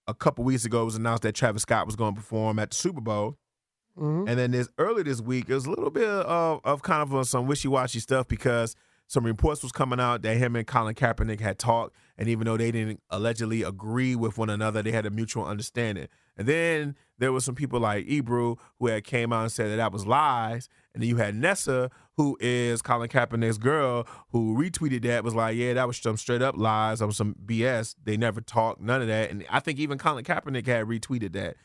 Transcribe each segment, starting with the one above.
a couple weeks ago, it was announced that Travis Scott was going to perform at the Super Bowl. Mm-hmm. And then early this week, it was a little bit of kind of some wishy-washy stuff because some reports was coming out that him and Colin Kaepernick had talked, and even though they didn't allegedly agree with one another, they had a mutual understanding. And then there was some people like Ebru who had came out and said that was lies. And then you had Nessa, who is Colin Kaepernick's girl, who retweeted that, was like, yeah, that was some straight up lies, that was some BS. They never talked, none of that. And I think even Colin Kaepernick had retweeted that.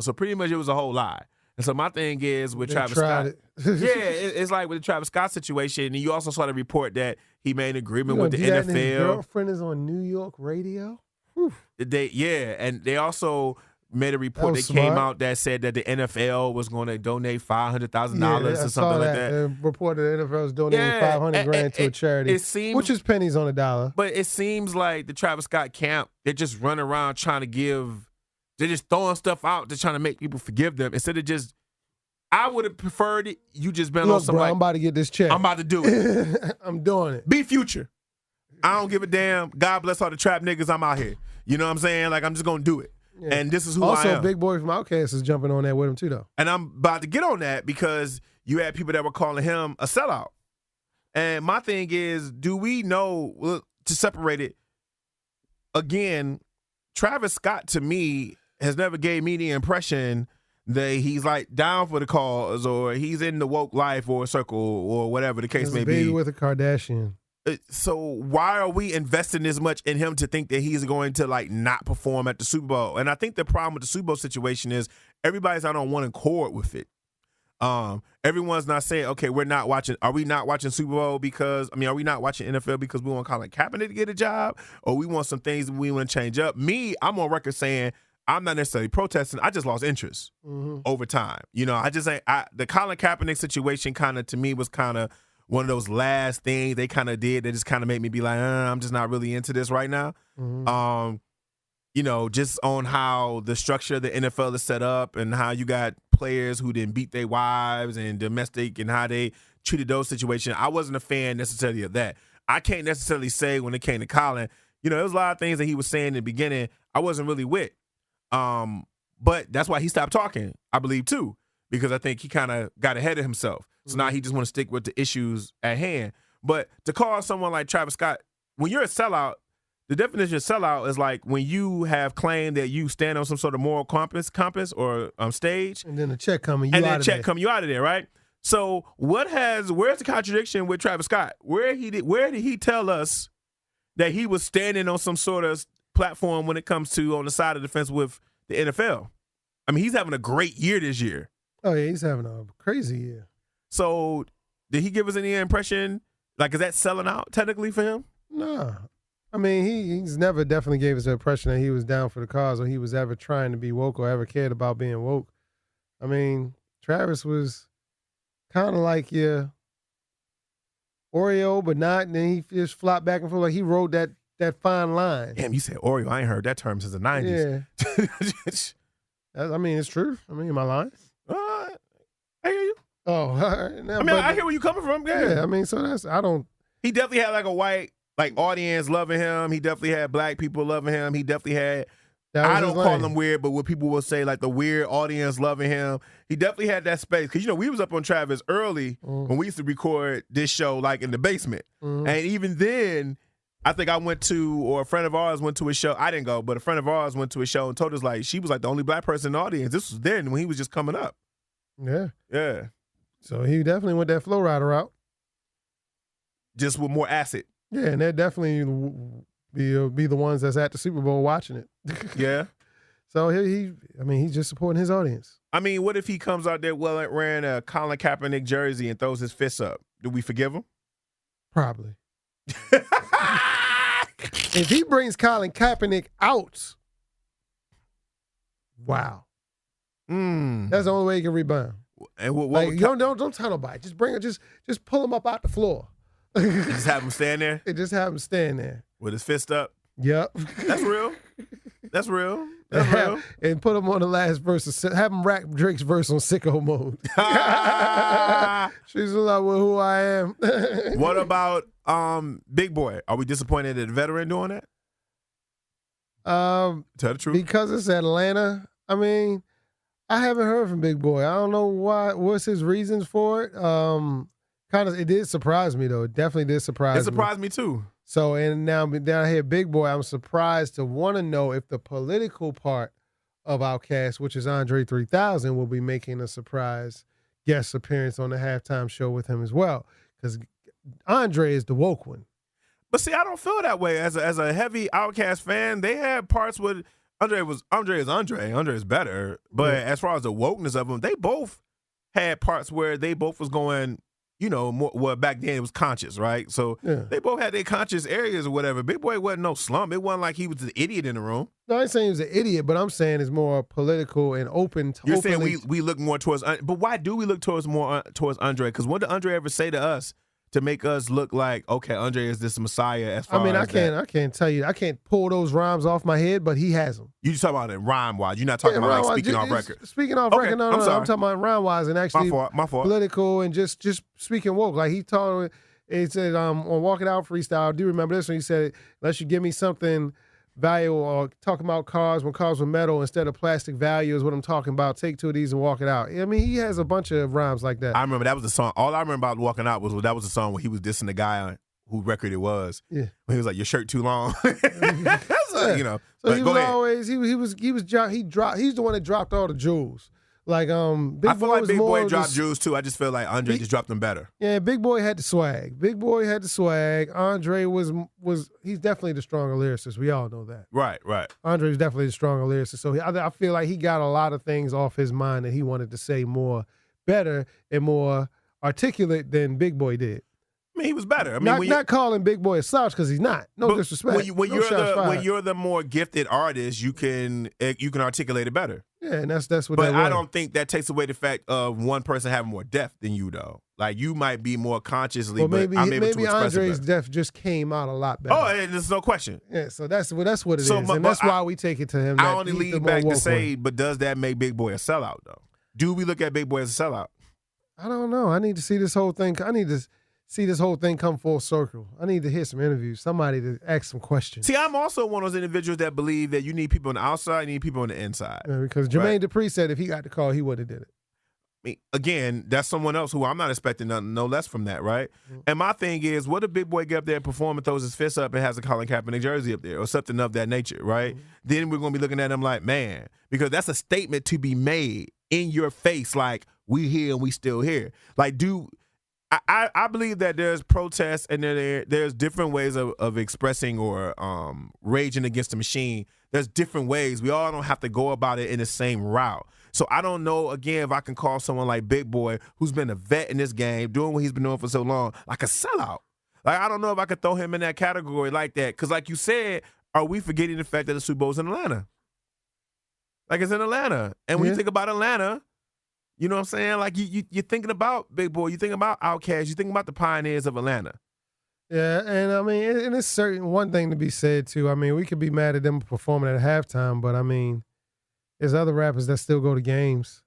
So pretty much it was a whole lie. And so my thing is with Travis Scott, it's like with the Travis Scott situation, and you also saw the report that he made an agreement with the NFL. His girlfriend is on New York radio. Whew. And they also made a report that came out that said that the NFL was going to donate $500,000 or something like that. They reported the NFL was donating $500,000 to a charity, which is pennies on a dollar. But it seems like the Travis Scott camp, they just run around trying to give. They're just throwing stuff out to trying to make people forgive them instead of just. I would have preferred it. You just been on some bro, I'm about to get this check. I'm about to do it. I'm doing it. Be Future. I don't give a damn. God bless all the trap niggas. I'm out here. You know what I'm saying? Like I'm just gonna do it. Yeah. And this is who I am. Also, Big Boy from Outkast is jumping on that with him too, though. And I'm about to get on that because you had people that were calling him a sellout. And my thing is, do we know to separate it? Again, Travis Scott to me has never gave me the impression that he's like down for the cause or he's in the woke life or circle or whatever the case may baby be. With a Kardashian. So why are we investing this much in him to think that he's going to like not perform at the Super Bowl? And I think the problem with the Super Bowl situation is everybody's not on one accord with it. Everyone's not saying, okay, we're not watching. Are we not watching Super Bowl because, are we not watching NFL because we want Colin Kaepernick to get a job or we want some things that we want to change up? Me, I'm on record saying I'm not necessarily protesting. I just lost interest over time. You know, the Colin Kaepernick situation kind of, to me, was kind of one of those last things they kind of did that just kind of made me be like, I'm just not really into this right now. You know, just on how the structure of the NFL is set up and how you got players who didn't beat their wives and domestic and how they treated those situations. I wasn't a fan necessarily of that. I can't necessarily say when it came to Colin, you know, there was a lot of things that he was saying in the beginning I wasn't really with. But that's why he stopped talking, I believe, too, because I think he kind of got ahead of himself. So now he just want to stick with the issues at hand. But to call someone like Travis Scott, when you're a sellout, the definition of sellout is like when you have claimed that you stand on some sort of moral compass or stage. And then the check coming, you out of there, right? So where's the contradiction with Travis Scott? Where did he tell us that he was standing on some sort of platform when it comes to on the side of the fence with the NFL? I mean, he's having a great year this year. Oh, yeah, he's having a crazy year. So did he give us any impression? Like, is that selling out technically for him? No. I mean, he's never definitely gave us the impression that he was down for the cause or he was ever trying to be woke or ever cared about being woke. I mean, Travis was kind of like your Oreo, but not, and then he just flopped back and forth. Like he rode that fine line. Damn, you said Oreo. I ain't heard that term since the 90s. Yeah. I mean, it's true. I mean, am I lying? I hear you. Oh, all right. Now, I hear where you coming from. Yeah, I mean, so He definitely had like a white audience loving him. He definitely had black people loving him. He definitely had, I don't call him weird, but what people will say like the weird audience loving him. He definitely had that space. Because, you know, we was up on Travis early when we used to record this show like in the basement. And even then, I think a friend of ours went to a show. I didn't go, but a friend of ours went to a show and told us like she was like the only black person in the audience. This was then when he was just coming up. Yeah. Yeah. So he definitely went that Flow Rider route. Just with more acid. Yeah, and they'd definitely be the ones that's at the Super Bowl watching it. Yeah. So he's just supporting his audience. I mean, what if he comes out there wearing a Colin Kaepernick jersey and throws his fists up? Do we forgive him? Probably. If he brings Colin Kaepernick out, wow. That's the only way he can rebound. And don't tell nobody. Just bring it. Just pull him up out the floor. Just have him stand there? And just have him stand there. With his fist up? Yep. That's real. That's real. That's real. And put him on the last verse. Have him rap Drake's verse on sicko mode. She's in love with who I am. What about Big Boy? Are we disappointed at the veteran doing that? Tell the truth. Because it's Atlanta. I mean, I haven't heard from Big Boy. I don't know what's his reasons for it. It did surprise me though. It definitely did surprise me. It surprised me too. So, and now down here, Big Boy, I'm surprised to want to know if the political part of Outkast, which is Andre 3000, will be making a surprise guest appearance on the halftime show with him as well. Because Andre is the woke one. But see, I don't feel that way. As a heavy Outkast fan, they had parts with Andre is Andre. Andre is better. But as far as the wokeness of them, they both had parts where they both was going, more, well, back then it was conscious, right? So they both had their conscious areas or whatever. Big Boy wasn't no slump. It wasn't like he was the idiot in the room. No, I ain't saying he was an idiot, but I'm saying it's more political and open. You're saying we look more towards, but why do we look towards Andre? Because what did Andre ever say to us to make us look like, okay, Andre is this messiah as far as I can't tell you. I can't pull those rhymes off my head, but he has them. You just talking about it rhyme-wise. You're not talking about like speaking off record. Speaking off record, no, I'm talking about rhyme-wise and actually my fault. Political and just speaking woke. Like he said on Walk It Out freestyle, I do remember this when he said, unless you give me something valuable or talking about cars when cars were metal instead of plastic value is what I'm talking about. Take two of these and walk it out. I mean, he has a bunch of rhymes like that. I remember that was the song. All I remember about Walking Out was that was the song where he was dissing the guy on who record it was. Yeah. When he was like, your shirt too long. That's So he was always he's the one that dropped all the jewels. Like I feel like Big Boy dropped jewels too. I just feel like Andre just dropped them better. Yeah, Big Boy had the swag. Andre he's definitely the stronger lyricist. We all know that. Right. Andre's definitely the stronger lyricist. So I feel like he got a lot of things off his mind that he wanted to say better and more articulate than Big Boy did. I mean, he was better. I mean, not calling Big Boy a slouch because he's not. No disrespect. When you're the more gifted artist, you can articulate it better. Yeah, and that's what. But I don't think that takes away the fact of one person having more depth than you, though. Like you might be more consciously. Well, maybe I'm able to express Andre's depth just came out a lot better. Oh, there's no question. Yeah, so that's what it is, and that's why we take it to him. I only lead back to say, but does that make Big Boy a sellout though? Do we look at Big Boy as a sellout? I don't know. I need to see this whole thing. I need to see this whole thing come full circle. I need to hear some interviews, somebody to ask some questions. See, I'm also one of those individuals that believe that you need people on the outside, you need people on the inside. Yeah, because Jermaine Dupri said if he got the call, he would have did it. I mean, again, that's someone else who I'm not expecting nothing, no less from that, right? Mm-hmm. And my thing is, what if Big Boy get up there and perform and throws his fist up and has a Colin Kaepernick jersey up there or something of that nature, right? Mm-hmm. Then we're going to be looking at him like, man, because that's a statement to be made in your face, like, we here and we still here. Like, I believe that there's protests and there's different ways of expressing or raging against the machine. There's different ways. We all don't have to go about it in the same route. So I don't know, again, if I can call someone like Big Boy, who's been a vet in this game, doing what he's been doing for so long, like a sellout. Like, I don't know if I could throw him in that category like that. Because like you said, are we forgetting the fact that the Super Bowl's in Atlanta? Like, it's in Atlanta. And when you think about Atlanta, you know what I'm saying? Like, you're thinking about Big Boy, you're thinking about Outkast, you're thinking about the pioneers of Atlanta. Yeah, and I mean, and it's certain one thing to be said, too. I mean, we could be mad at them performing at halftime, but I mean, there's other rappers that still go to games.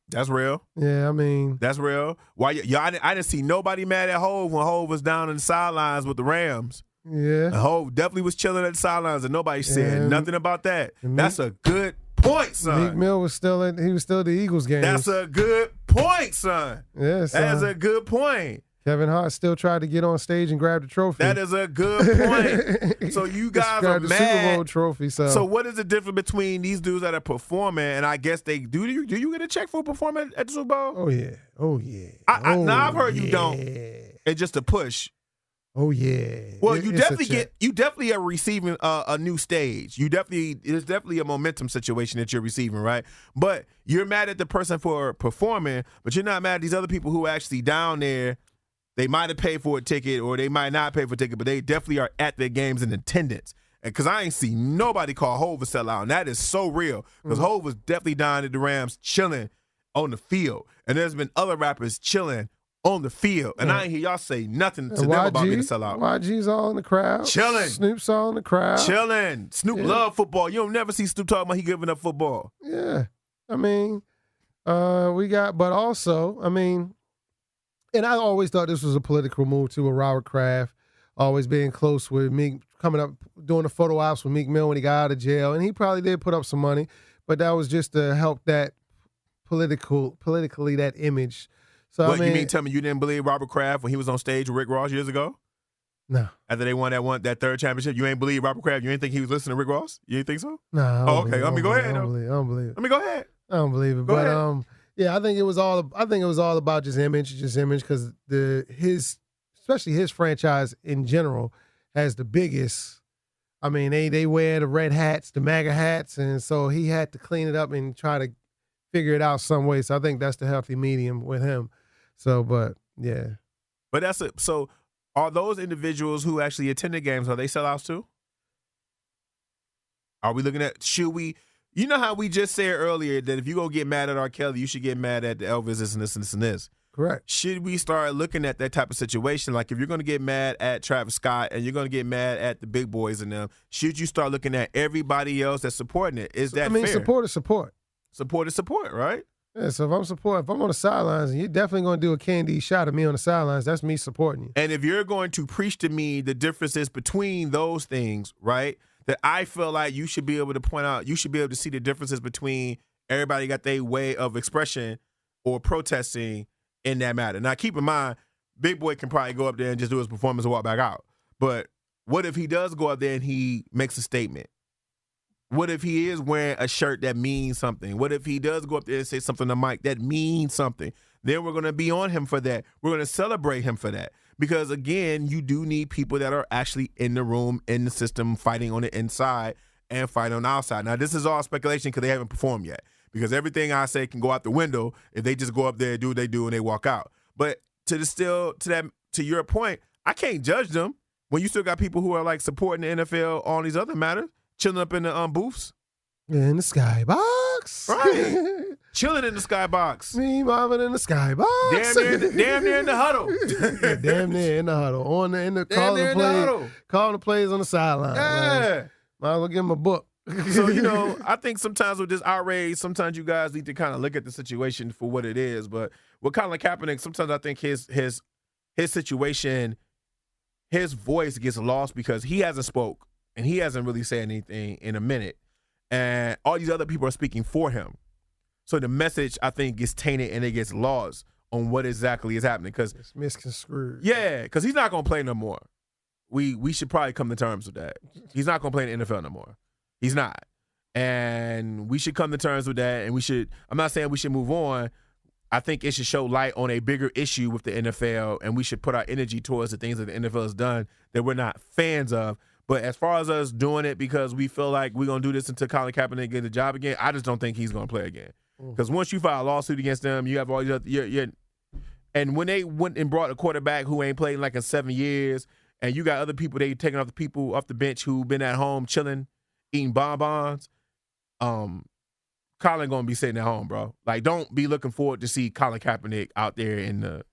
That's real. Yeah, I mean. That's real. Why? I didn't see nobody mad at Hov when Hov was down in the sidelines with the Rams. Yeah. And Hov definitely was chilling at the sidelines, and nobody said nothing about that. That's a good point, son. Meek Mill was still at the Eagles game. That's a good point, son. Yeah, son. That is a good point. Kevin Hart still tried to get on stage and grab the trophy. That is a good point. So you guys are the mad. Super Bowl trophy. So what is the difference between these dudes that are performing, and I guess they do you get a check for performing at the Super Bowl? Oh yeah. Now I've heard you don't. It's just a push. Oh yeah. Well, you definitely are receiving a new stage. It's definitely a momentum situation that you're receiving, right? But you're mad at the person for performing, but you're not mad at these other people who are actually down there. They might have paid for a ticket or they might not pay for a ticket, but they definitely are at their games in attendance. And because I ain't see nobody call Hov a sellout, and that is so real. Because Hov was definitely down at the Rams chilling on the field. And there's been other rappers chilling on the field. And I ain't hear y'all say nothing to them about being a sellout. YG's all in the crowd. Chilling. Snoop's all in the crowd. Chilling. Snoop love football. You don't never see Snoop talking about he giving up football. Yeah. I mean, but also, I mean, and I always thought this was a political move too, with Robert Kraft. always being close with Meek, coming up, doing the photo ops with Meek Mill when he got out of jail. And he probably did put up some money, but that was just to help that politically that image. So What, you mean tell me you didn't believe Robert Kraft when he was on stage with Rick Ross years ago? No. After they won that third championship, you ain't believe Robert Kraft? You ain't think he was listening to Rick Ross? You ain't think so? No. Oh, okay. Let me go ahead. I don't believe it. Let me go ahead. I don't believe it. Go But ahead. yeah, I think it was all about just image, because especially his franchise in general has the biggest. I mean, they wear the red hats, the MAGA hats, and so he had to clean it up and try to figure it out some way. So I think that's the healthy medium with him. So, but yeah. But that's it. So are those individuals who actually attended games, are they sellouts too? Are we looking at, should we, you know how we just said earlier that if you go get mad at R. Kelly, you should get mad at the Elvis, this and this and this and this. Correct. Should we start looking at that type of situation? Like if you're going to get mad at Travis Scott and you're going to get mad at the big boys and them, should you start looking at everybody else that's supporting it? Is that fair? Support is support. Support is support, right? Yeah, so if I'm on the sidelines and you're definitely going to do a candy shot at me on the sidelines, that's me supporting you. And if you're going to preach to me the differences between those things, right, that I feel like you should be able to point out, you should be able to see the differences between everybody got their way of expression or protesting in that matter. Now, keep in mind, Big Boy can probably go up there and just do his performance and walk back out. But what if he does go up there and he makes a statement? What if he is wearing a shirt that means something? What if he does go up there and say something to Mike that means something? Then we're going to be on him for that. We're going to celebrate him for that. Because, again, you do need people that are actually in the room, in the system, fighting on the inside and fighting on the outside. Now, this is all speculation because they haven't performed yet. Because everything I say can go out the window if they just go up there and do what they do and they walk out. But to your point, I can't judge them when you still got people who are like supporting the NFL on these other matters, chilling up in the booths. In the skybox. Right. Chilling in the skybox. Me, Marvin in the skybox. Damn near in the huddle. Yeah, damn near in the huddle. Calling the plays on the sideline. Yeah. Like, might as well give him a book. So, I think sometimes with this outrage, sometimes you guys need to kind of look at the situation for what it is. But with Colin Kaepernick, sometimes I think his situation, his voice gets lost because he hasn't spoke and he hasn't really said anything in a minute. And all these other people are speaking for him. So the message, I think, gets tainted and it gets lost on what exactly is happening. Because it's misconstrued. Yeah, because he's not going to play no more. We should probably come to terms with that. He's not going to play in the NFL no more. He's not. And we should come to terms with that. And I'm not saying we should move on. I think it should show light on a bigger issue with the NFL, and we should put our energy towards the things that the NFL has done that we're not fans of. But as far as us doing it because we feel like we're going to do this until Colin Kaepernick gets a job again, I just don't think he's going to play again. Because once you file a lawsuit against them, you have all these other and when they went and brought a quarterback who ain't played like in 7 years, and you got other people, they taking off the people off the bench who've been at home chilling, eating bonbons, Colin gonna be sitting at home, bro. Like, don't be looking forward to see Colin Kaepernick out there in the.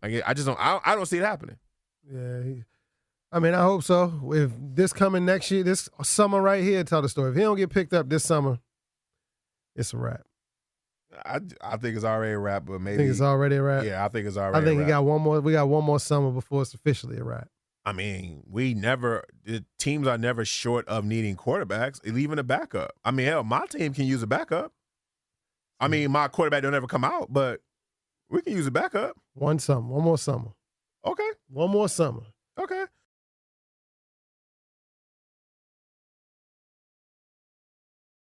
Like, I don't see it happening. Yeah, I hope so. If this coming next year, this summer right here, tell the story. If he don't get picked up this summer, it's a wrap. I think it's already a wrap, but maybe. I think it's already a wrap. Yeah, I think it's already. I think a wrap. we got one more summer before it's officially a wrap. I mean, the teams are never short of needing quarterbacks, even a backup. I mean, hell, my team can use a backup. I mean, my quarterback don't ever come out, but we can use a backup. One more summer. Okay. One more summer. Okay.